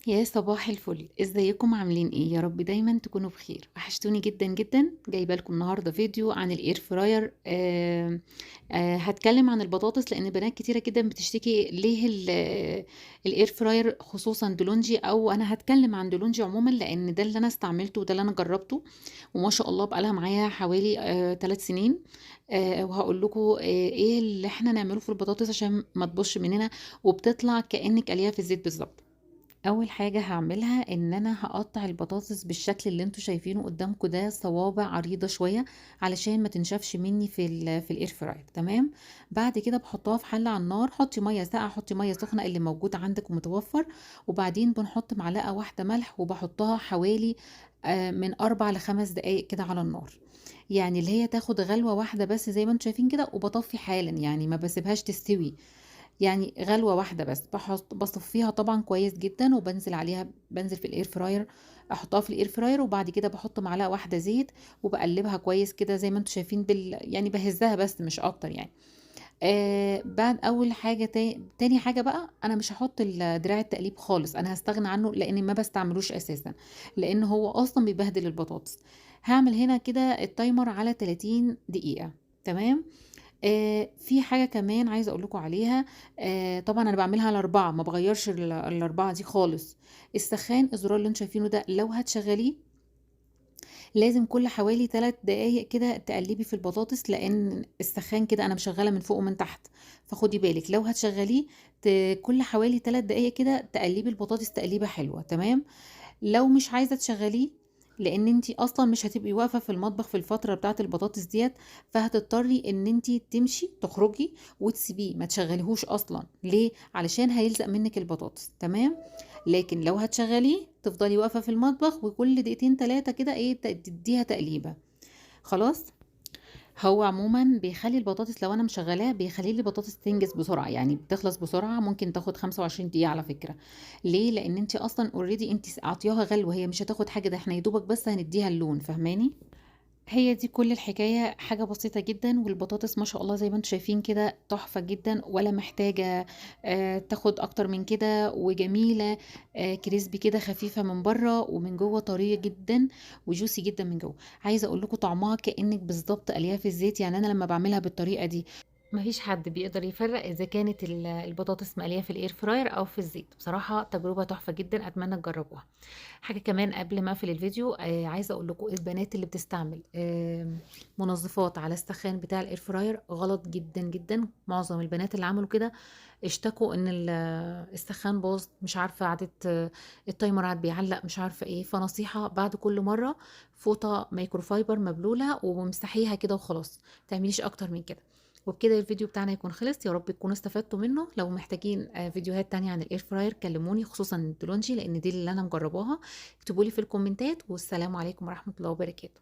يا صباح الفل، ازيكم عاملين ايه؟ يا رب دايما تكونوا بخير. وحشتوني جدا جدا. جايبه لكم النهارده فيديو عن الاير فراير. هتكلم عن البطاطس لان بنات كتيره جدا بتشتكي ليه الاير فراير، خصوصا دولونجي، او انا هتكلم عن دولونجي عموما لان ده اللي انا استعملته وده اللي انا جربته. وما شاء الله بقالها معايا حوالي 3 سنين. وهقول لكم ايه اللي احنا نعمله في البطاطس عشان ما تبوظش مننا وبتطلع كأنك قليها في الزيت بالظبط. اول حاجه هعملها ان انا هقطع البطاطس بالشكل اللي انتوا شايفينه قدامكم ده، صوابع عريضه شويه علشان ما تنشفش مني في الاير فراير. تمام. بعد كده بحطها في حله على النار، حطي ميه ساقعه، حطي ميه سخنه اللي موجود عندك ومتوفر. وبعدين بنحط معلقه واحده ملح وبحطها حوالي من 4 ل5 دقايق كده على النار. يعني اللي هي تاخد غلوه واحده بس زي ما انتوا شايفين كده، وبطفي حالا، يعني ما بسيبهاش تستوي. يعني غلوة واحدة بس بصفيها طبعا كويس جدا، وبنزل عليها، بنزل في الاير فراير، احطها في الاير فراير. وبعد كده بحط معلقة واحدة زيت وبقلبها كويس كده زي ما انتم شايفين يعني بهزها بس مش اكتر يعني. بعد اول حاجة تاني حاجة بقى، انا مش هحط دراع التقليب خالص، انا هستغنى عنه لاني ما بستعملوش اساسا، لان هو اصلا بيبهدل البطاطس. هعمل هنا كده التايمر على 30 دقيقة. تمام. في حاجة كمان عايزة اقول لكم عليها. طبعا انا بعملها على 4، ما بغيرش ال4 دي خالص. السخان، الزرار اللي انتم شايفينه ده، لو هتشغليه لازم كل حوالي 3 دقايق كده تقلبي في البطاطس، لان السخان كده انا مشغله من فوق ومن تحت. فخدي بالك لو هتشغليه كل حوالي 3 دقايق كده تقلبي البطاطس تقليبه حلوه. تمام. لو مش عايزه تشغليه، لان انتي اصلا مش هتبقي واقفه في المطبخ في الفتره بتاعه البطاطس ديت، فهتضطري ان انتي تمشي تخرجي وتسيبيه، ما تشغليهوش اصلا. ليه؟ علشان هيلزق منك البطاطس. تمام. لكن لو هتشغليه تفضلي واقفه في المطبخ، وكل دقيقتين 3 كده ايه تديها تقليبه. خلاص. هو عموما بيخلي البطاطس، لو انا مشغلاه بيخلي لي البطاطس تنجز بسرعه، يعني بتخلص بسرعه، ممكن تاخد 25 دقيقه على فكره. ليه؟ لان انت اصلا اوريدي انت اعطيها غلوه، هي مش هتاخد حاجه، ده احنا يدوبك بس هنديها اللون، فاهماني؟ هي دي كل الحكاية، حاجة بسيطة جدا. والبطاطس ما شاء الله زي ما انتم شايفين كده تحفة جدا، ولا محتاجة تاخد اكتر من كده، وجميلة. كريسبي كده، خفيفة من بره ومن جوه طرية جدا وجوسي جدا من جوه. عايزة اقول لكم طعمها كأنك بالظبط قليها في الزيت. يعني انا لما بعملها بالطريقة دي مفيش حد بيقدر يفرق اذا كانت البطاطس مقليه في الاير فراير او في الزيت. بصراحه تجربه تحفه جدا، اتمنى تجربوها. حاجه كمان قبل ما اقفل الفيديو، عايزه اقول لكم البنات اللي بتستعمل منظفات على السخان بتاع الاير فراير غلط جدا جدا. معظم البنات اللي عملوا كده اشتكوا ان السخان باظ، مش عارفه عدت التايمر عاد بيعلق، مش عارفه ايه. فنصيحه، بعد كل مره فوطه مايكروفايبر مبلوله ومسحيها كده وخلاص، متعمليش اكتر من كده. وبكده الفيديو بتاعنا يكون خلص. يا رب تكونوا استفدتوا منه. لو محتاجين فيديوهات تانية عن الاير فراير كلموني، خصوصا الدولونجي لان دي اللي انا مجرباها. اكتبوا لي في الكومنتات. والسلام عليكم ورحمة الله وبركاته.